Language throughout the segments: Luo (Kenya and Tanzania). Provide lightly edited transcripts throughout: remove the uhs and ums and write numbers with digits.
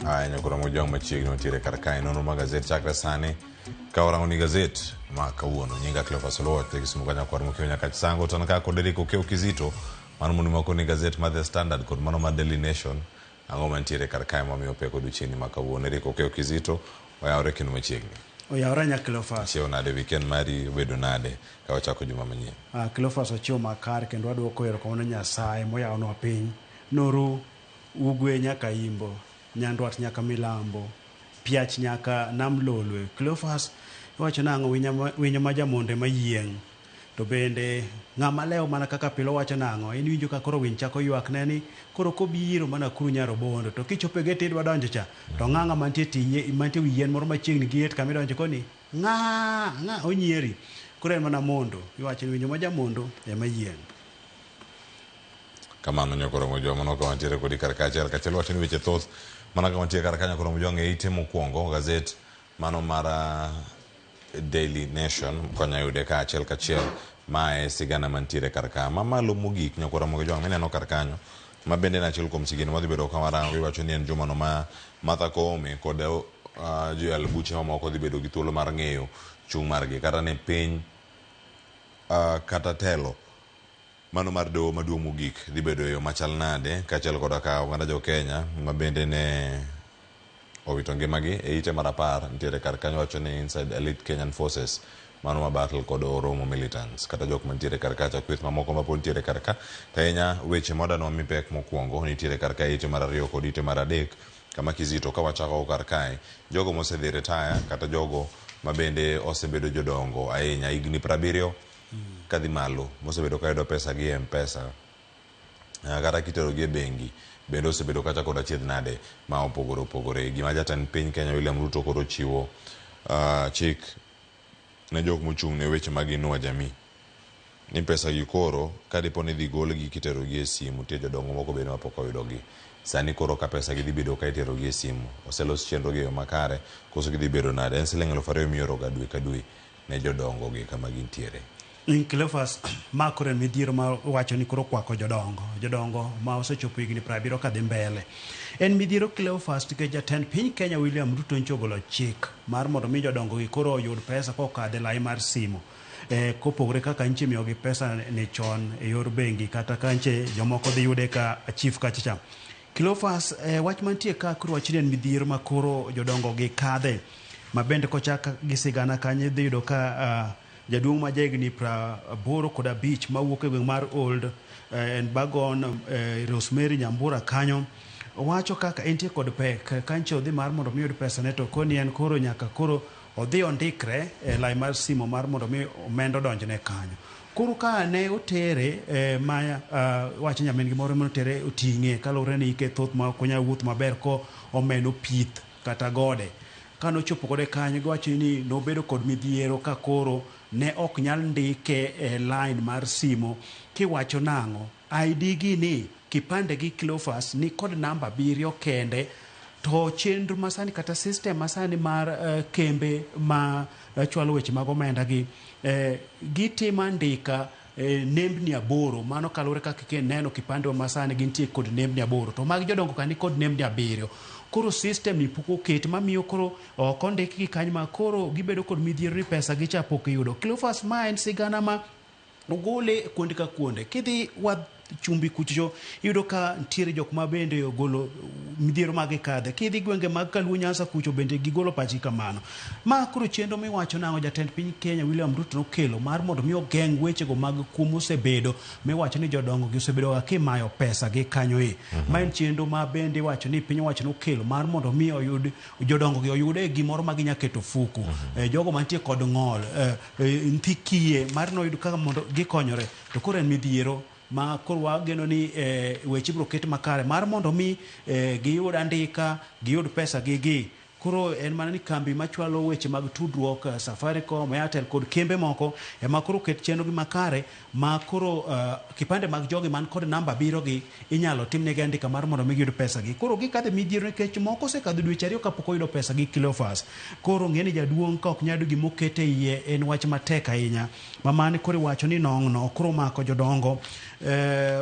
Nyakura mojang machiegni tire kar kae nono ma gazet chakre sani ka warango ni gazet ma kawuono nyinga Cleophas Oluoch kisimu kanya kwar mokio nyaka sango tan ka kod Eric Okeo Kizito mano muni mako ni gazet ma The Standard kod mano ma Daily Nation ango mantiere kar kae mamiyo peko duchini ma kawuono. Eric Okeo Kizito oyawre kendo machiegni. Oyawre nya Cleophas. Chiew nade weekend mari obedo nade ka wachako juma manyien. Cleophas ochiew makar kendo waduoko erokamano Nyasaye moyawonwa piny noru ugwe nyaka Imbo, Nyandwat nyaka Milambo, Piach nyaka Nam Lolwe. Cleophas wacho nang'o winyo ma jamonde mayieng'. To bende ng'ama leo mana kaka pilo wacho nang'o in winjo ka koro winy chako ywak ne ni koro kobiro mana kuru Nyarobondo to kichope gate idwa donjo cha to ng'anga mantie wi yien moro machiegni gi gate kama idonjo koni ng'a onyieri koro en mana mondo iwacho ni winyo ma jamondo ema yieng'. Kamano nyakoro mojo mano ka wantiere kodi kar kachiel wacho ni weche thoth mana ka wantiere kar kanya koro mojo ng'e ite mokwongo gazet mano mara Daily Nation konya yude ka kachiel mae sigana mantiere kar ka mamalo mogik nyakoro mojo mineno kar kanyo ma bende na achiel kuom sigana wadhi bedo ka warango iwacho ni en juma no ma Martha Koome kod Joel Buche mamoko dhi bedo gi thuolo mar ng'eyo chung' margi kata ne piny kata telo mano mar doho maduong' mogik dhi bedo e yo machal nade kachiel koda ka oganda jo Kenya ma bende ne owito ngimagi e ite mar 10 nitiere kar kanyo wacho ni Inside Elite Kenyan Forces mano ma battle kod Oromo militants kata jok mantiere kar kacha kweth mamoko ma pod nitiere kar ka tainya weche modano mipek mokwongo nitiere kar ka ite mar 2 kod ite mar 3 kama Kizito ka wachako kar kae jogo mosedhi retire kata jogo ma bende osebedo jodongo ahinya higni 70 kadhi malo mosebedo ka yudo pesa gi M-Pesa kata kitero gi e bengi bende osebedo kacha kod achiedh nade ma opogore gima jatend piny Kenya William Ruto koro chiwo chik ne jok mochung' ne weche mag inua jamii ni pesa gi koro kadipo ni dhi gol gi kitero gi e simu tie jodongo moko bende mapok oyudo gi sani koro ka pesa gi dhi bedo ka itero gi e simu oselos chenro gi makare koso gi dhi bedo nade en siling 2,000 miyoro ga dwe ka dwe ne jodongo gi kama gintiere. Cleophas makore midhiero ma wacho ni koro kwako jodongo ma osechopo higni 70 kadhi mbele en midhiero Cleophas nikech jatend piny Kenya William Ruto nchogolo chik mar mondo mi jodongo gi koro oyud pesa kokadhe lai mar simu kopogore kaka nche miyogi pesa ne chon e yor bengi kata kanche jomoko dhi yude ka chief kachacha. Cleophas wach mantie ka koro wachni en midhiero ma koro jodongo gi kadhe ma bende kochaka gi sigana kanye dhi yudo ka jaduong' ma jahigni 85 mawuok e gweng' mar Old Bagon Rosemary Nyambura kanyo wacho kaka entie kod pek kanche odhi mar mondo mi oyud pesa ne to koni en koro nyaka koro odhi ondikre e lai mar simo mar mondo mi omendo donjne kanyo koro ka ne otere ma wacho nyamin gimoro motere oting'e kalore ni ike thoth ma konya wuoth maber ko omeno pith kata gode kanochopo kode kanyo giwacho ni nobedo kod midhiero ka koro ne ok nyal ndike e line mar simo kiwacho nang'o ID gini kipande gi Cleophas ni kod namba 7 kende to chenro masani kata system masani mar kembe ma chwalo weche mag omenda gi gitimo ndika nembni 8 mano kalore kaka neno kipande masani gintie kod nembni 8 to mag jodongo kani kod nembni 7 koro system ni puko ket mamiyo koro kondik gi kanyo ma koro gibedo kod midhiero ni pesa gi chapo kiyudo. Cleophas ma en sigana ma ogole kuonde ka kuonde kidhi chumbi kucho yudo ka ntiere jok ma bende ogolo midhiero mag kadhe kidhi gwenge mag Kaluo Nyanza kucho bende gigolo pachi kamano ma koro chenro miwacho nang'o jatend piny Kenya William Ruto nokelo mar mondo mi ogeng' weche go mag kum osebedo miwacho ni jodongo gi osebedo ka kimayo pesa gi kanyo ma en chenro ma bende wacho ni piny wacho nokelo mar mondo mi oyud jodongo gi oyude gimoro ma ginya keto fuku jogo mantie kod ng'ol nthi kiye mar no yud kaka mondo gikonyore to koro en midhiero ma koro wageno ni weche biro ket makare mar mondo mi giyud andika giyud pesa gi koro en mana ni kambi machwalo weche mag tudruok Safaricom, Airtel kod kembe moko ema koro ket chenro gi makare ma koro kipande mag jogi man kod namba biro gi inyalo timnegi andika mar mondo mi giyud pesa gi. Koro gikadhe midhiero nikech moko osekadho dweche ariyo kapok oyudo pesa gi Cleophas. Koro ng'eni jaduong' ka ok nyadu gimokete iye en wach matek ahinya mamani koro iwacho ni nong'no koro mako jodongo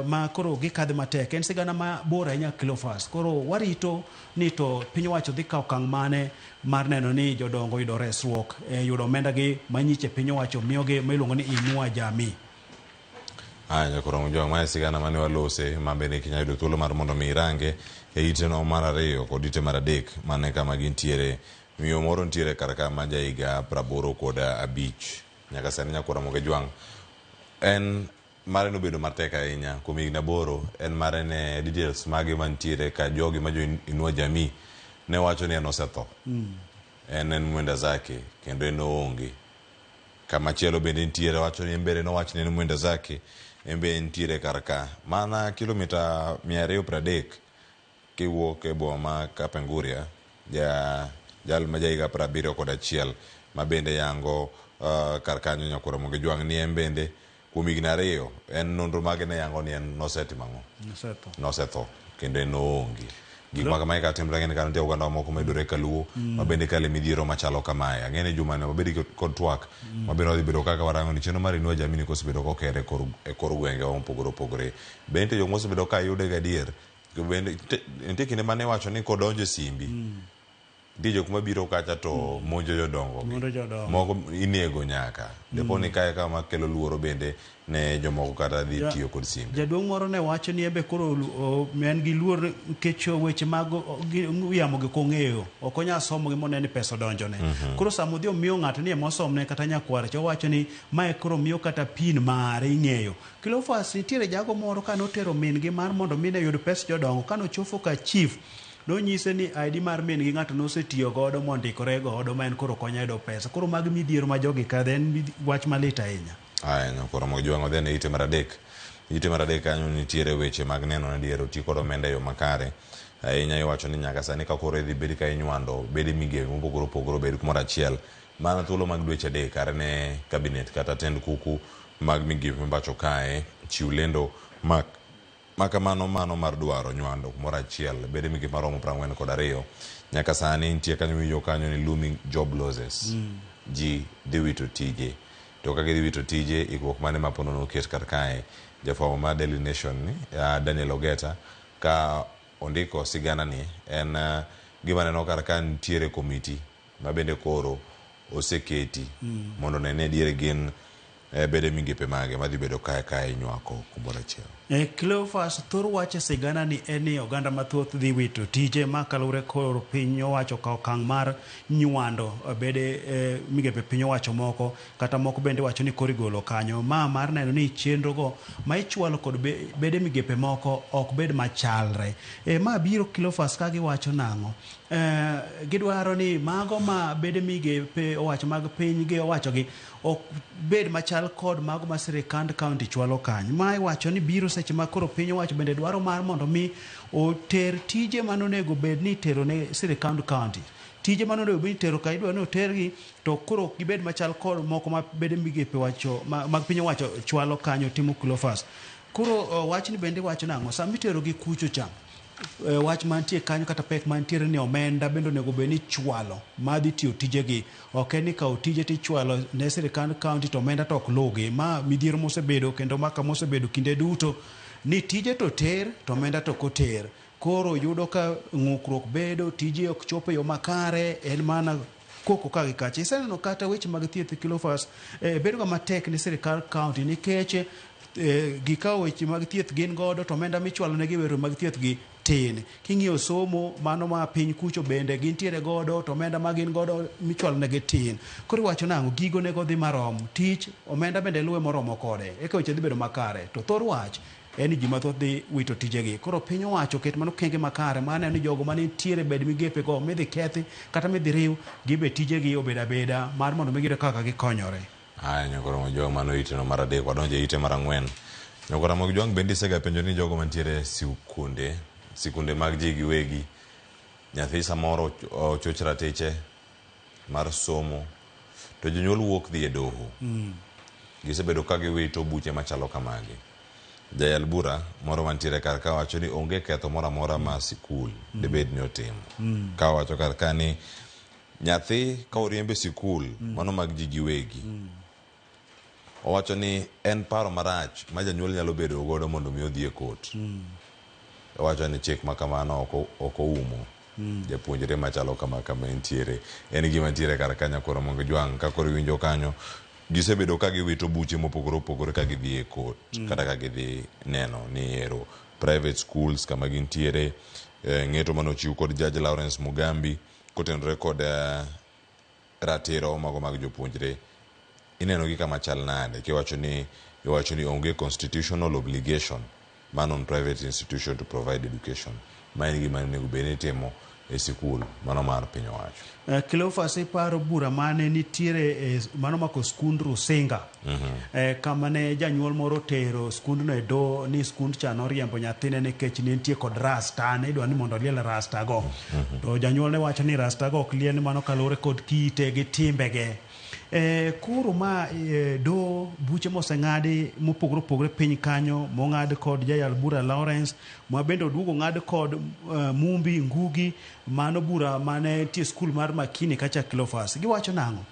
ma koro gikadhe matek. En sigana ma bor ahinya Cleophas. Koro warito ni to piny wacho dhi kawo okang' mane mar neno ni jodongo yudo resruok yudo omenda gi manyiche piny wacho miyogi miluongo ni Inua Jamii. Koro jong ma sigana mane walose mabende kinya yudo thuolo mar mondo mi irange ite no mar ariyo kod ite mar adek mane kama gintiere. Miyo moro ntiere karaka ma jaiga 85 nyaka sani nyakora moge jwang' en mare nobedo matek ahinya kuom higni 8. En mare ne details mage mantiere ka jogi ma jo Inua Jamii ne wacho ni en osetho. En mwenda zake kendo en oonge. Kama chielo bende ntiere wacho ni mbere no wacho ni en mwenda zake embe ntiere karaka mana kilomita 230 kiwuok e boma Kapenguria jal ma jaiga 71 ma bende yango karkanyo nyakora moge jwang' ni en bende kuom higni 2 en nonro mage ne yango ni en nosetho kendo en oonge. Gik ma kamae ka timre ng'eni ka nitie oganda moko medore kaluo ma bende kale midhiero machalo kamae. Ang'eni juma ne wabedi kod twak ma bende wadhi bedo kaka warango ni chenro mar Inua Jamii ni kosebedo kokere e kor gwenge mopogore opogore. Bende jok mosebedo ka yude gadier bende nitie kinde mane wacho ni kodonjo simbi nitie jok mabiro kacha to monjo jodongo moko inego nyaka depo ni kae kama kelo luoro bende ne jomoko kata dhi tiyo kod simbi. Jaduong' moro ne wacho ni ebe koro en gi luor nikech weche mag yamo gi kong'eyo ok onya somo gi moneno ni pesa donjone. Koro sama odhi omiyo ng'ato ni emosomne kata nyakware cho wacho ni mae koro miyo kata pin mare ing'eyo. Cleophas nitiere jago moro ka notero min gi mar mondo mine yud pesa jodongo ka nochopo ka chief nonyise ni ID mar min gi ng'ato nosetiyo godo mondikore godo ma en koro konya yudo pesa. Koro mag midhiero ma jogi kadhe en wach malit ahinya. Koro mogo jwang' odhi ne ite mar adek. Ite mar adek kanyo nitiere weche mag neno ni diero ti kod omenda yo makare. Ahinya iwacho ni nyaka sani ka koro idhi bedi ka inywando bedi migepe mopogore opogore bedi kumoro achiel. Mana thuolo mag dweche adek kare ne kabinet kata tend kuku mag migepe mbacho kae chiw lendo makamano mano mar dwaro nywando kumoro achiel bedi migepe maromo 42 nyaka sani nitie kanyo winjo kanyo ni looming job losses. Ji dhi wito tije. To kaka dhi wito tije ikruok mane mapono noket kar kae jafwambo mar Daily Nation ni Daniel Ogeta ka ondiko sigana ni en gima neno kar ka nitiere komiti ma bende koro oseketi mondo nene diere gin bede migepe mage madhi bedo kae nywako kumoro achiel. Cleophas thor wache sigana ni eni oganda mathoth dhi wito tije ma kalure koro piny owacho ka okang' mar nywando bede migepe piny owacho moko kata moko bende wacho ni koro igolo kanyo ma mar neno ni chenro go ma ichwalo kod bede migepe moko ok bed machalre. Ma biro Cleophas ka giwacho nang'o gidwaro ni mago ma bede migepe owacho mag piny gi owacho gi ok bed machal kod mago ma sirikand kaunti chwalo kanyo. Ma iwacho ni biro seche ma koro piny owacho bende dwaro mar mondo mi oter tije manonego bed ni tero ne sirikand kaunti. Tije manonego bed ni tero ka idwa ni otergi to koro gibed machal kod moko ma bede migepe wacho mag piny owacho chwalo kanyo timo Cleophas. Koro wach ni bende wacho nang'o sama itero gi kucho cha wach mantie kanyo kata pek mantiere ni omenda bende onego bed ni chwalo madhi tiyo tijegi. Ok en ni kawo tije tichwalo ne sirikand kaunti to omenda to ok lugi. Ma midhiero mosebedo kendo maka mosebedo kinde duto ni tije to ter to omenda to koter. Koro yudo ka ng'ukruok bedo tije ok chopo yo makare en mana koko ka gikache. Iseneno kata weche mag thieth Cleophas bedo ga matek ni sirikand kaunti nikech gikawo weche mag thieth gin godo to omenda michwalo ne giwero mag thieth gi tin. King'iyo somo mano ma piny kucho bende gintiere godo to omenda ma gin godo michwalo ne gi tin. Koro iwacho nang'o gigo nego dhi marom tich omenda bende luwe moromo kode eka weche dhi bedo makare. To thor wach en ji mathoth dhi wito tijegi. Koro piny owacho ket mano kenge makare ma neno ni jogo manitiere bed migepe go midhi kethi kata midhi riw gibe tijegi obed abeda mar mondo migire kaka gikonyore. Nyakoro mogo jwang' mano ite no mar adek wadonje ite mar 4. Nyakoro mogo jwang' bende isega penjo ni jogo mantiere sikunde mag ji giwegi nyathi samoro ochoch ratiche mar somo to jonyuol wuok dhi e doho gisebedo ka giwito buche machalo kamagi. Jayal bura moro mantiere kar ka wacho ni onge ketho moro amora ma sikul debed ni otimo. Ka wacho kar ka ni nyathi ka oriembe sikul mano mag ji giwegi. Owacho ni en paro marach ma janyuol nyalo bedo godo mondo mi odhi e kot. Owacho ni chik ma kamano oko umo japuonjre machalo kama entiere. En gima ntiere kar kanya koro mongo jwang' ka koro winjo kanyo gisebedo ka giwito buche mopogore opogore ka gidhi e kot kata ka gidhi neno ni ero private schools kama gintiere. Ng'eto manochiw kod Judge Lawrence Mugambi kotenore kod ratiro mago mag jopuonjre ineno gi kama chal nade kiwacho ni onge constitutional obligation man on private institution to provide education. Ma en gima nego bene timo e sikul mano mar piny owacho. Cleophas iparo bura mane nitiere mano mako skund Rusinga kama ne janyuol moro tero skundno e do ni skund cha noriembo nyathine nikech ne nitie kod rasta ne idwa ni mondo liel rasta go to janyuol ne wacho ni rasta go ok liel mano kalore kod kite gi timbege. Kuro ma do buche moseng'adi mopogore opogore piny kanyo mong'ad kod Jayal bura Lawrence ma bende oduogo ng'ad kod Mumbi Ngugi mano bura mane tie skul mar Makini kacha Cleophas giwacho nang'o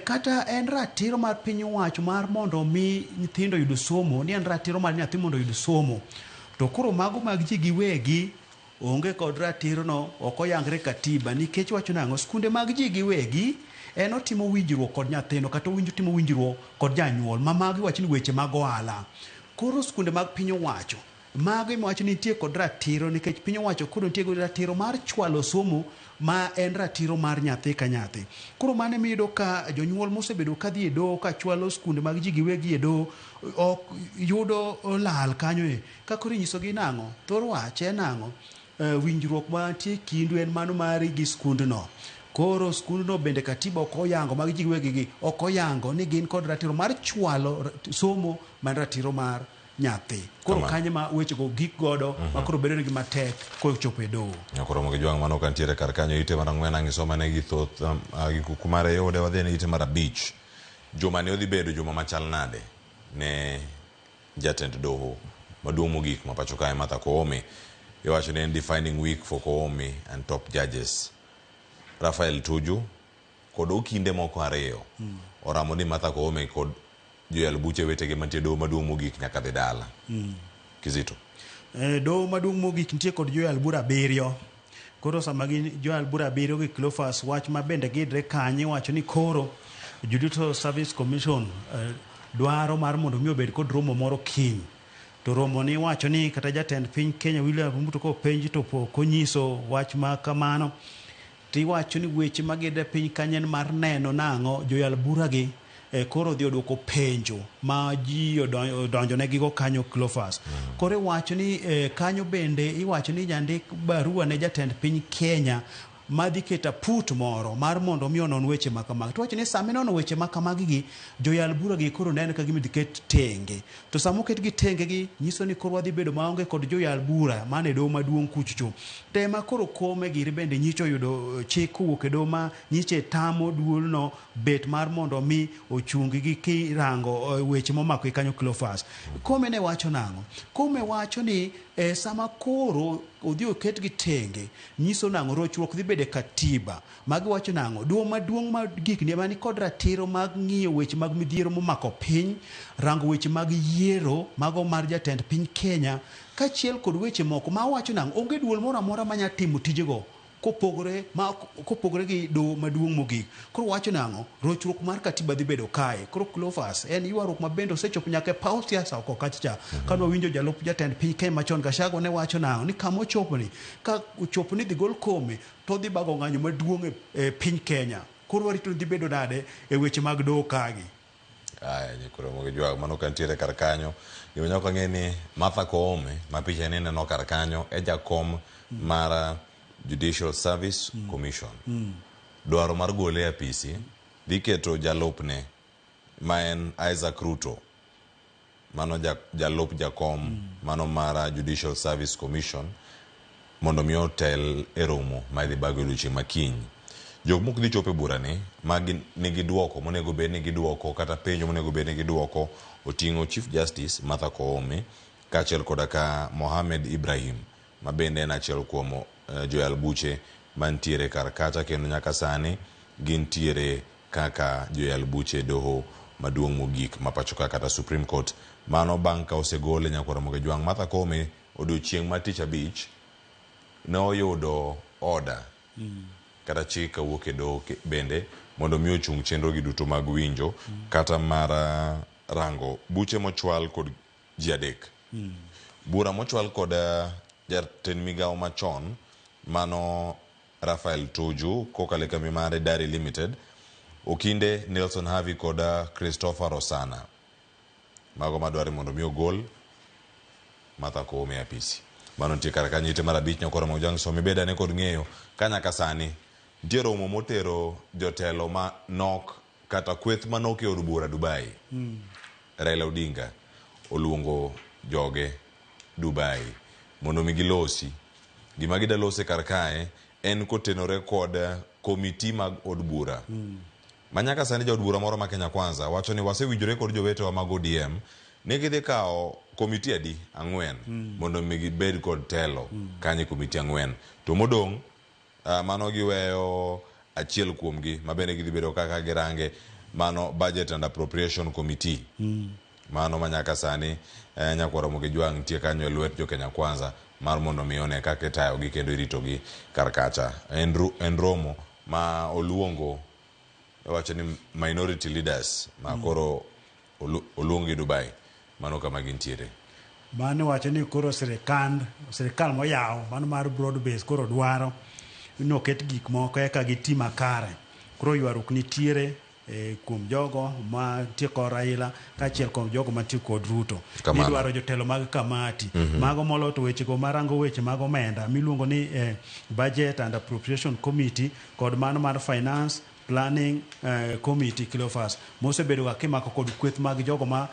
kata en ratiro mar piny owacho mar mondo mi nyithindo yud somo ni en ratiro mar nyathi mondo yud somo to kuro mago mag ji giwegi onge kod ratiro no ok oyangre katiba nikech wacho nang'o skunde mag ji giwegi en otimo winjruok kod nyathino kata timo winjruok kod janyuol ma magi wacho ni weche mag ohala. Koro skunde mag piny owacho magi wacho ni nitie kod ratiro nikech piny owacho koro nitie kod ratiro mar chwalo somo ma en ratiro mar nyathi ka nyathi. Koro mane miyudo ka jonyuol mosebedo ka dhi e doho ka chwalo skunde mag ji giwegi e doho ok yudo lal kanyo ka koro inyisogi nang'o thor wache nang'o winjruok mantie kindu en mano mari gi skundno. Koro skundno bende katiba ok oyango mag ji giwegi ok oyango ni gin kod ratiro mar chwalo somo man ratiro mar nyathi. Koro kanye ma wechego gik godo ma koro bedo nigi matek kochopo e doho. Koro mogi jwang' mano kantiere kar kanyo ite mar ang'wen ang'isoma ne githoth kumare yode wadhi ne ite mar abich. Juma ne odhi bedo juma machal nade ne jatend doho maduong' mogik ma pacho kae Martha Koome. Iwacho ni en defining week for Koome and top judges. Rafael Tuju kod okinde moko ariyo oramo ni Martha Koome kod joyal buche wetege mantie doho maduong' mogik nyaka dhi dala. Kizito doho maduong' mogik nitie kod joyal bura 7 koro sama gin joyal bura 7 gi Cleophas wach ma bende gidre kanye wacho ni koro Judicial Service Commission dwaro mar mondo mi obed kod romo moro kiny to romo ni wacho ni kata jatend piny Kenya William Ruto ko penji to konyiso wach ma kamano tiwacho ni weche magide piny kanyen mar neno nang'o joyal bura gi koro dhi oduoko penjo ma ji odonjo ne gigo kanyo Cleophas. Koro iwacho ni kanyo bende iwacho ni jandik barua ne jatend piny Kenya madhi keta put moro mar mondo mi onon weche makamagi. To wacho ni sami nono weche makamagi gi joyal bura gi koro neno ka gimidhi ket tenge. To samo ket gi tenge gi nyiso ni koro wadhi bedo maonge kod joyal bura mane doho maduong' kucho. Tema koro Koome giri bende nyicho yudo chik kowuok e doho ma nyiche tamo duol no bet mar mondo mi ochungi gi kirango weche momako kanyo Cleophas. Koome ne wacho nang'o? Koome wacho ni sama koro odhi oket gi tenge nyiso nang'o rochruok dhi bede katiba magi wacho nang'o doho maduong' ma gik ni mani kod ratiro mag ng'iyo weche mag midhiero momako piny rango weche mag yiero mago mar jatend piny Kenya kachiel kod weche moko ma wacho nang'o onge duol moro amora manya timo tijego kopogore gi doho maduong' mogik. Koro wacho nang'o rochruok mar katiba dhi bedo kae. Koro Cleophas en ywaruok mabende osechopo nyaka paw siasa oko kacha ka winjo jalup jatend piny Kenya machon Gachagua ne wacho nang'o ni kama ochopo ni ka ochopo ni dhi gol Koome to dhi bago ng'anyo maduong' e piny Kenya. Koro warito dhi bedo nade e weche mag doho kagi. Koro mogi jwang' mano kantiere kar kanyo yo nyaka ng'e ni Martha Koome ma picha ni neno kar kanyo e jakom mar Judicial Service Commission. Dwaro mar gole e apisi dhi keto jalupne ma en Isaac Ruto mano jalup jakom mano mar Judicial Service Commission mondo mi otel e romo ma idhi bago odiochieng' makiny. Jok mok dhi chopo e bura ni magi nigi duoko monego bed ni giduoko kata penjo monego bed ni giduoko oting'o Chief Justice Martha Koome kaachiel koda ka Mohamed Ibrahim ma bende en achiel kuom joyal buche mantiere kar kacha, kendo nyaka sani gintiere kaka joyal buche doho maduong' mogik ma pacho kata Supreme Court. Mano bang' ka osegole Nyakwaro Mogejwang'. Martha Koome odiochieng' ma tich abich ne oyudo order kata chik kawuok e doho bende mondo mi ochung chenro gi duto mag winjo kata mar rango buche mochwal kod ji adek. Bura mochwal kod jatend migawo machon mano Rafael Tuju kokalo e kambi mare Dairy Limited, okinde Nelson Havi kod Christopher Rosana, mago madware mondo mi ogol Martha Koome apisi. Mano nitie kar kanyo ite mar abich. Nyakwaro Mogejwang' somi beda ne kod ng'eyo ka nyaka sani nitie romo motero jotelo ma nok kata kweth manok e od bura Dubai. Raila Odinga oluongo joge Dubai mondo mi gilosi. Gima gida lose kar kae en kotenore kod komiti mag od bura. Manyaka sani jaod bura moro ma Kenya Kwanza wacho ni wasewinjore kod jowetewa mag ODM ni gidhi kawo komiti adi 4 mondo mi gibed kod telo kanye komiti 4 to modong' mano giweyo achiel kuomgi ma bende gidhi bedo kaka girange, mano Budget and Appropriation Committee. Mano manyaka sani Nyakwaro Mogejwang' nitie kanyo e lwet jo Kenya Kwanza mar mondo mi one kaka itayogi kendo iritogi kar kacha. En romo ma oluongo wacho ni minority leaders ma koro oluongi Dubai, mano kama gintiere. Mano wacho ni koro sirikal moyaw mano mar broad base koro dwaro noket gik moko eka giti makare. Koro ywarruok nitiere kuom jogo ma tie kod Raila kaachiel kuom jogo ma tie kod Ruto. Idwaro jotelo mag kamati mago moloto wechego marango weche mag omenda miluongo ni Budget and Appropriation Committee kod mano mar Finance Planning Committee Cleophas mosebedo ga kimako kod kweth mag jogo ma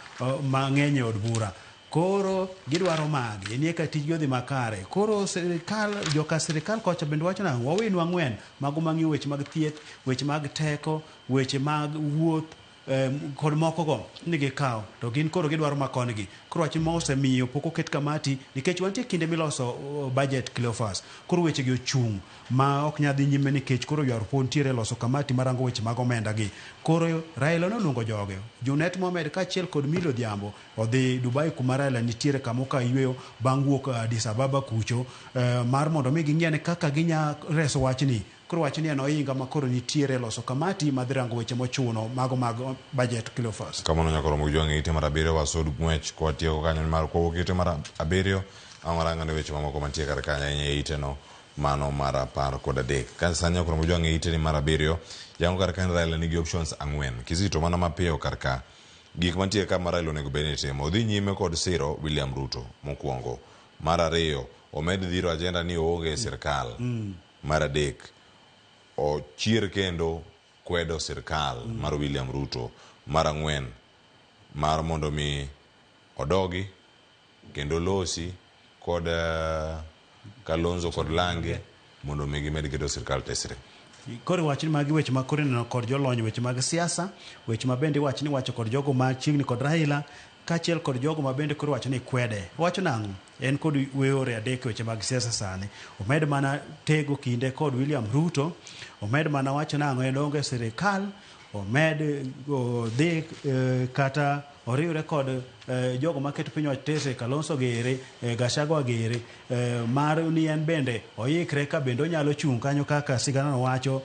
ng'eny od bura. Koro gidwaro magi nie ka tij godhi makare. Koro sirikal kocha bende wacho na wawenu 4 mago mang'iyo weche mag thieth, weche mag teko, weche mag wuoth kod moko go ni gikaw to gin koro gidwaro makongi. Koro wach mose miyo pok oket kamati nikech wantie kinde miloso budget Cleophas. Koro weche gi ochung' ma ok nyadhi nyime nikech koro ywaruok pontiere loso kamati marango weche mag omenda gi. Koro Raila noluongo joge Junet Mohamed kaachiel kod Milo Odhiambo odhi Dubai kuma Raila nitiere kamo ka yweyo bang' wuok Addis Ababa kucho mar mondo mi ging'e kaka ginya reso wachni. Koro wachni en oinga ma koro nitiere loso kamati madhi rango weche mochuno mago mag budget Cleophas. Kamano Nyakwaro Mogejwang' ite mar 7 wasod ng'wech kwatieko kanyo mar kowuok ite mar 7 ang'oranga ne weche mamoko mantie kar kanyo e ite no mano mar 13. Ka sani Nyakwaro Mogejwang' ite ni mar 7 yango kar kanyo Raila nigi options 4 Kizito mana mapiyo kar ka gik mantie ka mar Raila onego bed ni timo. Odhi nyime kod siro William Ruto mokwongo. Mar 2 omed dhiro agenda ni oonge sirkal. Mar 3 ochier kendo kwedo sirkal mar William Ruto. Mar 4 mar mondo mi odogi kendo losi kod Kalonzo kod Lange mondo mi gimed kedo sirkal tesre. Koro wachni magi weche ma koro neno kod jolony weche mag siasa, weche ma bende wachni wacho kod jogo ma chiegni kod Raila kaachiel kod jogo ma bende koro wacho ni kwede. Wacho nang'o? En kod weore adek weche mag siasa sani. Omed mana tego kinde kod William Ruto, omed mana wacho nang'o en onge sirikal, omed dhi kata oriwre kod jogo maketo piny wach tese Kalonzo gere Gachagua gere mar ni en bende oikre ka bende onyalo chung' kanyo kaka sigana no wacho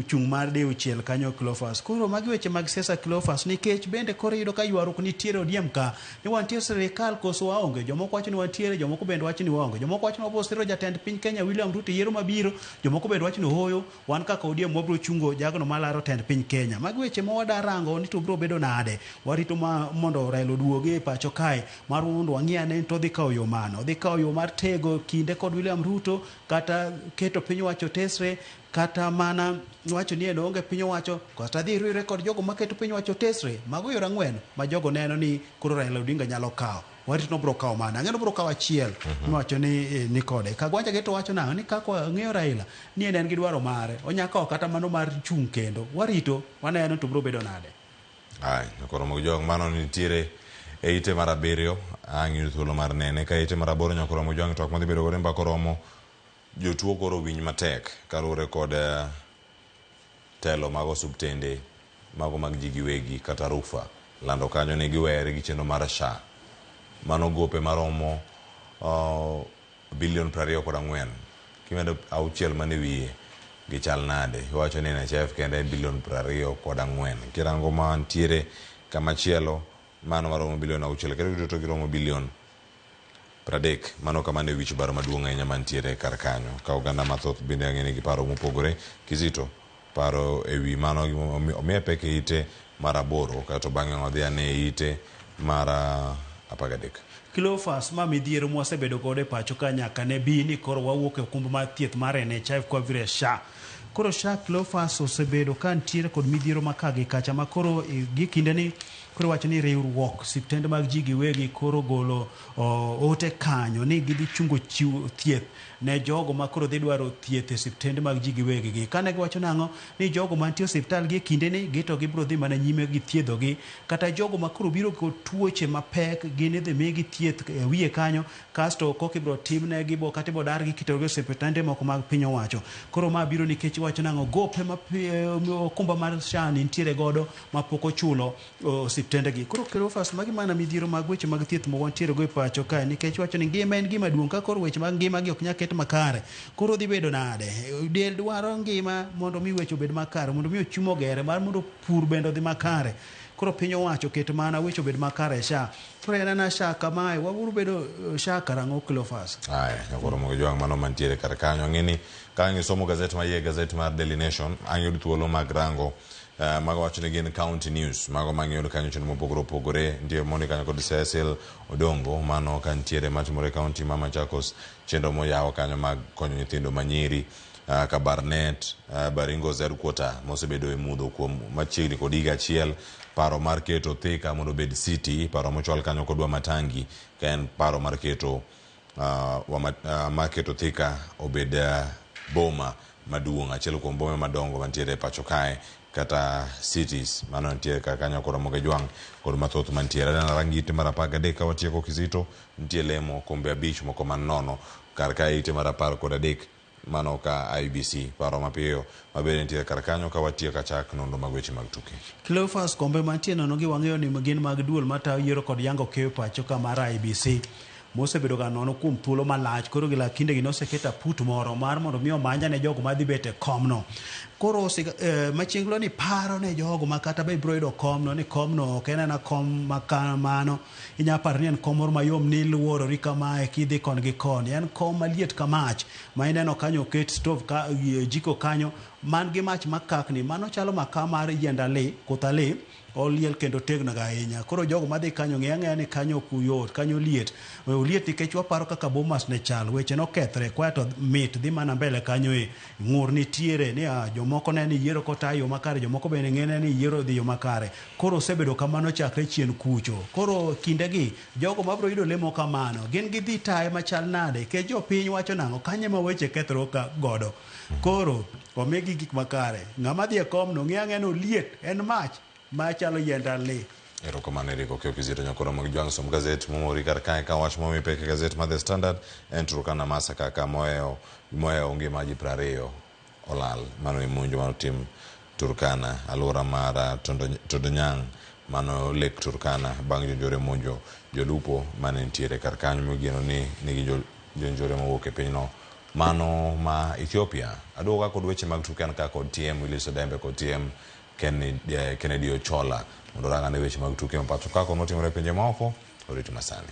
chung' mar deuchiel kanyo Cleophas. Koro magi weche mag siasa Cleophas nikech bende koro yudo ka ywaruok nitiere ODM ka ni wantie sirikal koso waonge. Jomoko wacho ni wantiere, jomoko bende wacho ni waonge. Jomoko wacho ni wabiro siro jatend piny Kenya William Ruto yiero mabiro, jomoko bende wacho ni hoyo wan kaka ODM wabiro chungo jagno malaro tend piny Kenya. Magi weche ma wadarango ni to biro bedo nade. Warito mondo Raila oduoge pacho kae mar mondo wang'iane to dhi kawo yo mano. Dhi kawo yo mar tego kinde kod William Ruto kata keto piny wacho tesre kata mana wacho ni en onge piny wacho kata dhi riwre kod jogo maketo piny wacho tesre. Mago yore 4 ma jogo neno ni koro Raila Odinga nyalo kawo. warito no bro kawo mana ngeno bro kawo achiel wacho ni kode Kagwanja Geto wacho nang'o ni kako ng'eyo Raila ni en gi dwaro mare onyakawo kata mano mar chung kendo warito waneno to bro bedo nade. Ai koro mo jog mano nitiere e ite mar 7 ang'yo thuolo mar nene ka ite mar 8 nyakoro mo jog tok madhi bedo gore mbako romo jotuo koro winj matek karure kod telo mag osuptende mago mag ji giwegi kata rufa lando kanyo ne giwere gi chenro mar SHA mano gope maromo bilion 24 kimedo auchiel mane wiye gichal nade iwacho ni NHIF kende bilion 24 kirango mantiere kamachielo mano maromo bilion 6 kendo duto giromo bilion 30 mano kamane wich bar maduong' ahinya mantiere kar kanyo ka oganda mathoth bende ang'eni gi paro mopogore Kizito paro ewi mano omiye pek e ite mar 8 kato bang'e odhi ane ite mar 13. Cleophas ma midhiero mwasebedo kode pacho ka nyaka ne bi ni koro wawuok e okumba mar thieth mar NHIF kwa vire SHA. Koro SHA Cleophas osebedo ka ntiere kod midhiero makagi kacha ma koro gi kinde ni koro wacho ni riwruok siptende mag ji giwegi koro golo ote kanyo ni gidhi chungo chiwo thieth ne jogo ma koro dhi dwaro thieth e siptende mag ji giwegi gi kane giwacho nang'o ni jogo mantie osiptal gi kinde ni gito gibro dhi mana nyime gi thiedho gi kata jogo ma koro biro kod tuoche mapek gin dhi migi thieth e wiye kanyo kasto kokibro timne gi bo kata bo dar gi kito gi siptende moko mag piny owacho koro ma biro nikech wacho nang'o gope ma okumba mar SHA nitiere godo ma pok ochulo siptende gi koro Cleophas magi mana midhiero mag weche mag thieth mo wantiere go e pacho kae nikech wacho ni ngima en gima duong' ka koro weche mag ngima gi ok nyaket makare koro dhi bedo nade del dwaro ngima mondo mi weche obed makare mondo mi ochumo gere mar mondo pur bendo dhi makare koro piny owacho ket mana weche obed makare SHA koro en na SHA kamae wabiro bedo SHA karang'o Cleophas. Ai koro mo jwang mano mantiere kar kanyo ng'eni ka ngisomo gazet mar Daily Nation ang'yud thuolo mag rango mago wacho ni gin county news mago mang'iyudo kanyo chenro mopogore opogore ndiye mondi kanyo kod Cecil Odongo mano kantiere matimore county ma Machakos chenro moyawo kanyo mag konyo nyithindo manyiri Kabarnet Baringo Zerquota mosebedo e mudho kuom machiegni kod higa achiel paro mar keto Thika mondo bed city paro mochwal kanyo kodwa Matangi ka en paro mar keto keto Thika obed boma maduong' achiel kuom boma madongo mantiere e pacho kae kata cities mano ntiere kanyo koro moge jwang' kod mathoth mantiere na rangite mar 13 ka watieko Kizito ntie lemo kombe 5 moko man nono kar ka ite mar 13 mano ka IBC paro mapiyo mabende ntiere kar kanyo ka watieko kachak nondo mag weche mag tuke Cleophas kombe mantie nono gi wang'eyo ni gin mag duol matayo yiero kod yango keyo pacho ka mar IBC mosebedo ga nono kuom thuolo malach koro gila kinde gi noseketa put moro mar mondo mi omanya ne jogo madhi bete komno koro machienglo ni paro ne jogo makata be bro yudo komno ni komno ok en na kom makamano inya par ni en kom moro mayom ni luorori kamae kidhi kon gi kon en kom maliet kamach ma ineno kanyo ket stove ka jiko kanyo man gi mach makakni mano chalo makaa mar yiendale kothale oliel kendo tegno ga ahinya koro jogo madhi kanyo ng'e ni kanyo kuyot kanyo liet nikech waparo kaka Bomas ne chal weche no kethre kwa to mit dhi mana mbele kanyo ng'ur nitiere ni jomoko ne ni yiero kota yo makare jomoko bende ng'ene ni yiero dhi yo makare koro osebedo kamano chakre chien kucho koro kinde gi jogo mabro yudo lemo kamano gin gi dhi taye machal nade ke jo piny wacho nang'o kanye ma weche kethro ka godo koro omegi gik makare ng'ama dhi e komno ng'e no liet en mach machalo yiendale erokamano Eric Okio Kizito nyakoro mag jwang' som gazet momori kar kae ka wach momi peke gazet ma The Standard en Turkana Massacre ka moeo ngima ji 20 olal mano imonjo mano tim Turkana alwora mar Tondonyang mano Lake Turkana bang' jonjore monjo jolupo mane ntiere kar kanyo mogeno ni nigi jonjore mowuok e pinyno mano ma Ethiopia aduoga kod weche mag tuke ka kod TM Willis Odembe kod TM Kennedy Ochola mondo ranga ne weche mag tuke mapacho kako notimore pinje maoko orito masani